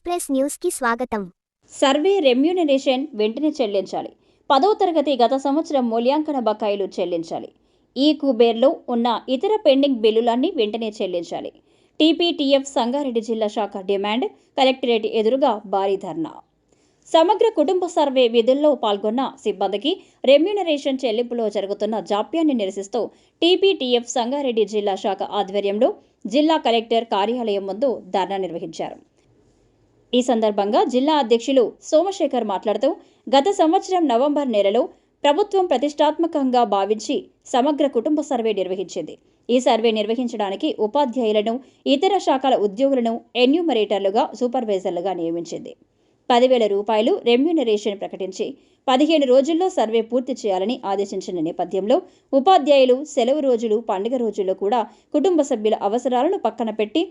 Express న్యూస్‌కి స్వాగతం. Survey remuneration వెంటనే చెల్లించాలి. 10వ తరగతి గత సంవత్సరం మూల్యాంకన బకాయిలు చెల్లించాలి. ఈ కుబేర్లో ఉన్న ఇతర పెండింగ్ బిల్లులన్నీ వెంటనే చెల్లించాలి. టీపీటీఎఫ్ సంగారెడ్డి జిల్లా శాఖ డిమాండ్. కలెక్టరేట్ ఎదురుగా భారీ ధర్నా. సమగ్ర కుటుంబ సర్వే విధుల్లో పాల్గొన్న సిబ్బందికి రెమ్యూనరేషన్ చెల్లింపులో జరుగుతున్న జాప్యాన్ని నిరసిస్తూ టీపీటీఎఫ్ సంగారెడ్డి జిల్లా శాఖ ఆధ్వర్యంలో జిల్లా కలెక్టర్ కార్యాలయం ముందు ధర్నా నిర్వహించారు. ఈ సందర్భంగా జిల్లా అధ్యక్షులు సోమశేఖర్ మాట్లాడుతూ, గత సంవత్సరం నవంబర్ నెలలో ప్రభుత్వం ప్రతిష్టాత్మకంగా భావించి సమగ్ర కుటుంబ సర్వే నిర్వహించింది. ఈ సర్వే నిర్వహించడానికి ఉపాధ్యాయులను, ఇతర శాఖల ఉద్యోగులను ఎన్యూమరేటర్లుగా, సూపర్వైజర్లుగా నియమించింది. 10,000 రూపాయలు రెమ్యూనరేషన్ ప్రకటించి 15 రోజుల్లో సర్వే పూర్తి చేయాలని ఆదేశించిన నేపథ్యంలో ఉపాధ్యాయులు సెలవు రోజులు, పండుగ రోజుల్లో కూడా కుటుంబ సభ్యుల అవసరాలను పక్కన పెట్టి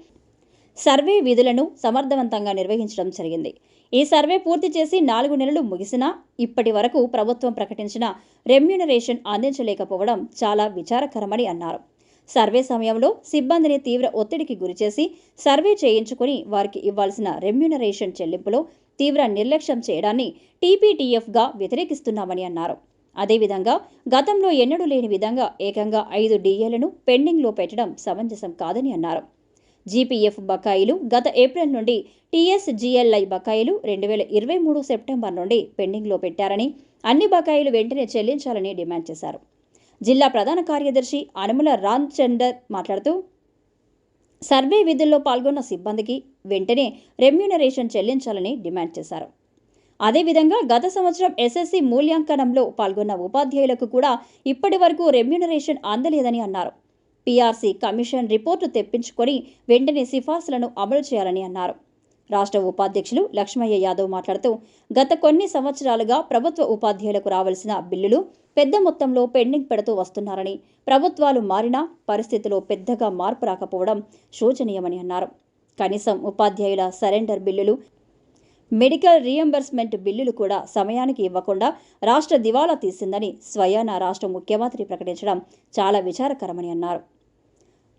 సర్వే విధులను సమర్థవంతంగా నిర్వహించడం జరిగింది. ఈ సర్వే పూర్తి చేసి 4 నెలలు ముగిసినా ఇప్పటి వరకు ప్రభుత్వం ప్రకటించిన రెమ్యూనరేషన్ అందించలేకపోవడం చాలా విచారకరమని అన్నారు. సర్వే సమయంలో సిబ్బందిని తీవ్ర ఒత్తిడికి గురిచేసి సర్వే చేయించుకుని వారికి ఇవ్వాల్సిన రెమ్యూనరేషన్ చెల్లింపులో తీవ్ర నిర్లక్ష్యం చేయడాన్ని టీపీటీఎఫ్గా వ్యతిరేకిస్తున్నామని అన్నారు. అదేవిధంగా గతంలో ఎన్నడూ లేని విధంగా ఏకంగా 5 డిఏలను పెండింగ్లో పెట్టడం సమంజసం కాదని అన్నారు. జీపీఎఫ్ బకాయిలు గత ఏప్రిల్ నుండి, టీఎస్జీఎల్ఐ బకాయిలు 2023 సెప్టెంబర్ నుండి పెండింగ్లో పెట్టారని, అన్ని బకాయిలు వెంటనే చెల్లించాలని డిమాండ్ చేశారు. జిల్లా ప్రధాన కార్యదర్శి అనుముల రాంచందర్ మాట్లాడుతూ, సర్వే విధుల్లో పాల్గొన్న సిబ్బందికి వెంటనే రెమ్యూనరేషన్ చెల్లించాలని డిమాండ్ చేశారు. అదేవిధంగా గత సంవత్సరం ఎస్ఎస్సి మూల్యాంకనంలో పాల్గొన్న ఉపాధ్యాయులకు కూడా ఇప్పటి వరకు రెమ్యూనరేషన్ అందలేదని అన్నారు. పీఆర్సీ కమిషన్ రిపోర్టు తెప్పించుకొని వెంటనే సిఫార్సులను అమలు చేయాలని అన్నారు. రాష్ట్ర ఉపాధ్యక్షులు లక్ష్మయ్య యాదవ్ మాట్లాడుతూ, గత కొన్ని సంవత్సరాలుగా ప్రభుత్వ ఉపాధ్యాయులకు రావాల్సిన బిల్లులు పెద్ద మొత్తంలో పెండింగ్ పెడుతూ వస్తున్నారని, ప్రభుత్వాలు మారినా పరిస్థితిలో పెద్దగా మార్పు రాకపోవడం శోచనీయమని అన్నారు. కనీసం ఉపాధ్యాయుల సరెండర్ బిల్లులు, మెడికల్ రీఎంబర్స్మెంట్ బిల్లులు కూడా సమయానికి ఇవ్వకుండా రాష్ట్ర దివాలా తీసిందని స్వయాన రాష్ట్ర ముఖ్యమంత్రి ప్రకటించడం చాలా విచారకరమని అన్నారు.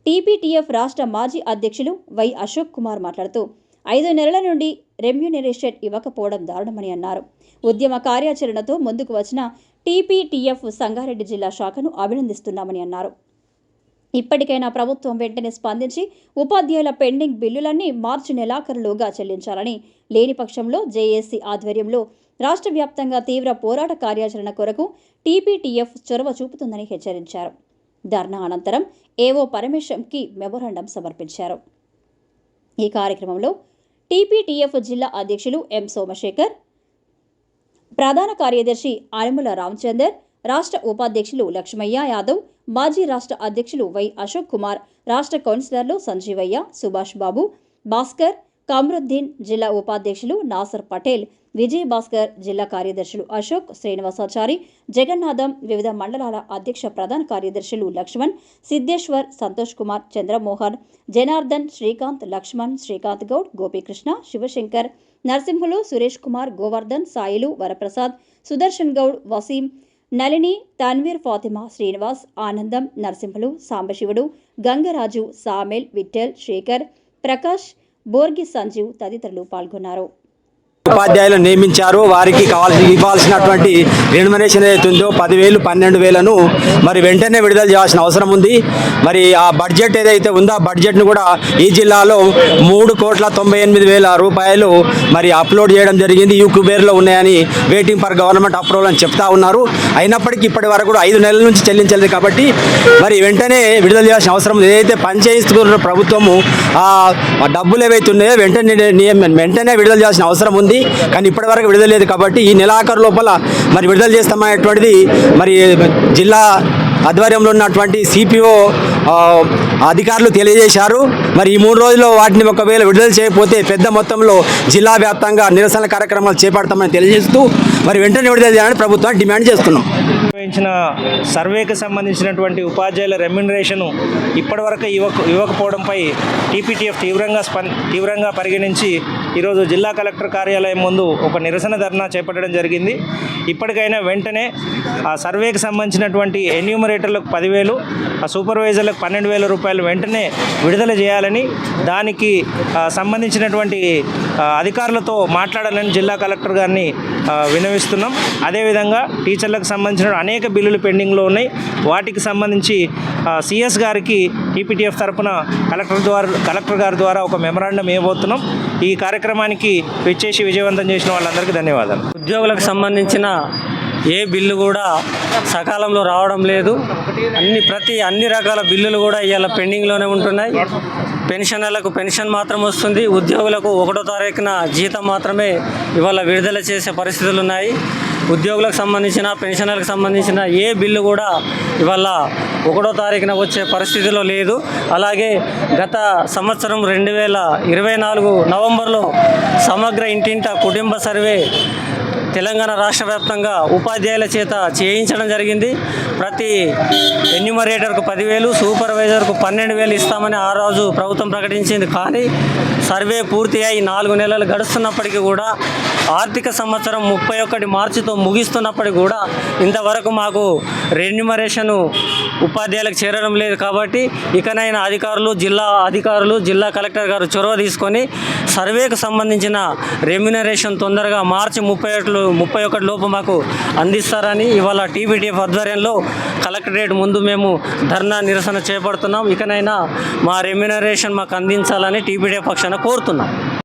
టీపీటీఎఫ్ రాష్ట్ర మాజీ అధ్యక్షులు వై అశోక్ కుమార్ మాట్లాడుతూ, 5 నెలల నుండి రెమ్యూనరేషన్ ఇవ్వకపోవడం దారుణమని అన్నారు. ఉద్యమ కార్యాచరణతో ముందుకు వచ్చిన టీపీటీఎఫ్ సంగారెడ్డి జిల్లా శాఖను అభినందిస్తున్నామని అన్నారు. ఇప్పటికైనా ప్రభుత్వం వెంటనే స్పందించి ఉపాధ్యాయుల పెండింగ్ బిల్లులన్నీ మార్చి నెలాఖరులోగా చెల్లించాలని, లేని పక్షంలో జేఏసీ ఆధ్వర్యంలో రాష్ట్ర వ్యాప్తంగా తీవ్ర పోరాట కార్యాచరణ కొరకు టీపీటీఎఫ్ చొరవ చూపుతుందని హెచ్చరించారు. ధర్నా అనంతరం ఏవో పరమేశంకి మెమోరాండం సమర్పించారు. ఈ కార్యక్రమంలో టీపీటీఎఫ్ జిల్లా అధ్యక్షులు ఎం సోమశేఖర్, ప్రధాన కార్యదర్శి అనుముల రామచందర్, రాష్ట్ర ఉపాధ్యక్షులు లక్ష్మయ్య యాదవ్, మాజీ రాష్ట్ర అధ్యక్షులు వై అశోక్ కుమార్, రాష్ట్ర కౌన్సిలర్లు సంజీవయ్య, సుభాష్ బాబు, భాస్కర్, కమరుద్దీన్, జిల్లా ఉపాధ్యక్షులు నాసర్ పటేల్, విజయ్ భాస్కర్, జిల్లా కార్యదర్శులు అశోక్, శ్రీనివాసాచారి, జగన్నాథం, వివిధ మండలాల అధ్యక్ష ప్రధాన కార్యదర్శులు లక్ష్మణ్, సిద్ధేశ్వర్, సంతోష్ కుమార్, చంద్రమోహన్, జనార్దన్, శ్రీకాంత్, లక్ష్మణ్, శ్రీకాంత్ గౌడ్, గోపీకృష్ణ, శివశంకర్, నరసింహులు, సురేష్ కుమార్, గోవర్ధన్, సాయిలు, వరప్రసాద్, సుదర్శన్ గౌడ్, వసీం, నళిని, తన్వీర్, ఫాతిమా, శ్రీనివాస్, ఆనందం, నరసింహులు, సాంబశివుడు, గంగరాజు, సామెల్, విఠల్, శేఖర్, ప్రకాష్, బోర్గి సంజీవ్ తదితరులు పాల్గొన్నారు. ఉపాధ్యాయులు నియమించారు. వారికి ఇవ్వాల్సినటువంటి రెమ్యూనరేషన్ ఏదైతే ఉందో 10,000, 12,000ను మరి వెంటనే విడుదల చేయాల్సిన అవసరం ఉంది. మరి ఆ బడ్జెట్ ఏదైతే ఉందో ఆ బడ్జెట్ను కూడా ఈ జిల్లాలో 3,98,00,000 రూపాయలు మరి అప్లోడ్ చేయడం జరిగింది. యూక్యూబేర్లో ఉన్నాయని వెయిటింగ్ ఫర్ గవర్నమెంట్ అప్రూవల్ అని చెప్తా ఉన్నారు. అయినప్పటికీ ఇప్పటి వరకు కూడా 5 నెలల నుంచి చెల్లించలేదు. కాబట్టి మరి వెంటనే విడుదల చేయాల్సిన అవసరం ఉంది. ఏదైతే పనిచేస్తున్న ప్రభుత్వము ఆ డబ్బులు ఏవైతే ఉన్నాయో వెంటనే విడుదల చేయాల్సిన అవసరం ఉంది. కానీ ఇప్పటి వరకు విడుదల లేదు. కాబట్టి ఈ నెలాఖరు లోపల మరి విడుదల చేస్తామనేటువంటిది మరి జిల్లా ఆధ్వర్యంలో ఉన్నటువంటి సిపిఓ అధికారులు తెలియజేశారు. మరి ఈ 3 రోజుల్లో వాటిని ఒకవేళ విడుదల చేయకపోతే పెద్ద మొత్తంలో జిల్లా వ్యాప్తంగా నిరసన కార్యక్రమాలు చేపడతామని తెలియజేస్తూ మరి వెంటనే విడుదల చేయాలని ప్రభుత్వాన్ని డిమాండ్ చేస్తున్నాం. నిర్వహించిన సర్వేకి సంబంధించినటువంటి ఉపాధ్యాయుల రెమ్యూనరేషన్ ఇప్పటివరకు ఇవ్వకపోవడంపై టీపీటీఎఫ్ తీవ్రంగా పరిగణించి ఈరోజు జిల్లా కలెక్టర్ కార్యాలయం ముందు ఒక నిరసన ధర్నా చేపట్టడం జరిగింది. ఇప్పటికైనా వెంటనే ఆ సర్వేకి సంబంధించినటువంటి ఎన్యూమరేటర్లకు 10,000, ఆ సూపర్వైజర్లకు 12,000 రూపాయలు వెంటనే విడుదల చేయాలని, దానికి సంబంధించినటువంటి అధికారులతో మాట్లాడాలని జిల్లా కలెక్టర్ గారిని విన్నవిస్తున్నాం. అదేవిధంగా టీచర్లకు సంబంధించిన అనేక బిల్లులు పెండింగ్లో ఉన్నాయి. వాటికి సంబంధించి సిఎస్ గారికి టీపీటీఎఫ్ తరపున కలెక్టర్ గారి ద్వారా ఒక మెమరాండం ఇవ్వబోతున్నాం. ఈ కార్యక్రమానికి విచ్చేసి విజయవంతం చేసిన వాళ్ళందరికీ ధన్యవాదాలు. ఉద్యోగులకు సంబంధించిన ఏ బిల్లు కూడా సకాలంలో రావడం లేదు. అన్ని రకాల బిల్లులు కూడా ఇవాళ పెండింగ్లోనే ఉంటున్నాయి. పెన్షనర్లకు పెన్షన్ మాత్రం వస్తుంది. ఉద్యోగులకు 1వ తారీఖున జీతం మాత్రమే ఇవాళ విడుదల చేసే పరిస్థితులు ఉన్నాయి. ఉద్యోగులకు సంబంధించిన పెన్షనర్లకు సంబంధించిన ఏ బిల్లు కూడా ఇవాళ 1వ తారీఖున వచ్చే పరిస్థితిలో లేదు. అలాగే గత సంవత్సరం 2024 నవంబర్లో సమగ్ర ఇంటింట కుటుంబ సర్వే తెలంగాణ రాష్ట్ర వ్యాప్తంగా ఉపాధ్యాయుల చేత చేయించడం జరిగింది. ప్రతి ఎన్యూమరేటర్కు 10,000, సూపర్వైజర్కు 12,000 ఇస్తామని ఆ రోజు ప్రభుత్వం ప్రకటించింది. కానీ సర్వే పూర్తి అయి 4 నెలలు గడుస్తున్నప్పటికీ కూడా, ఆర్థిక సంవత్సరం 31 మార్చితో ముగిస్తున్నప్పటికీ కూడా ఇంతవరకు మాకు రెన్యూమరేషన్ ఉపాధ్యాయులకు చేరడం లేదు. కాబట్టి ఇకనైనా అధికారులు జిల్లా కలెక్టర్ గారు చొరవ తీసుకొని సర్వేకు సంబంధించిన రెమ్యునరేషన్ తొందరగా మార్చి 31 లోపు మాకు అందిస్తారని ఇవాళ టీపీటీఎఫ్ ఆధ్వర్యంలో కలెక్టరేట్ ముందు మేము ధర్నా నిరసన చేపడుతున్నాం. ఇకనైనా మా రెమ్యునరేషన్ మాకు అందించాలని టీపీటీఎఫ్ పక్షాన కోరుతున్నాం.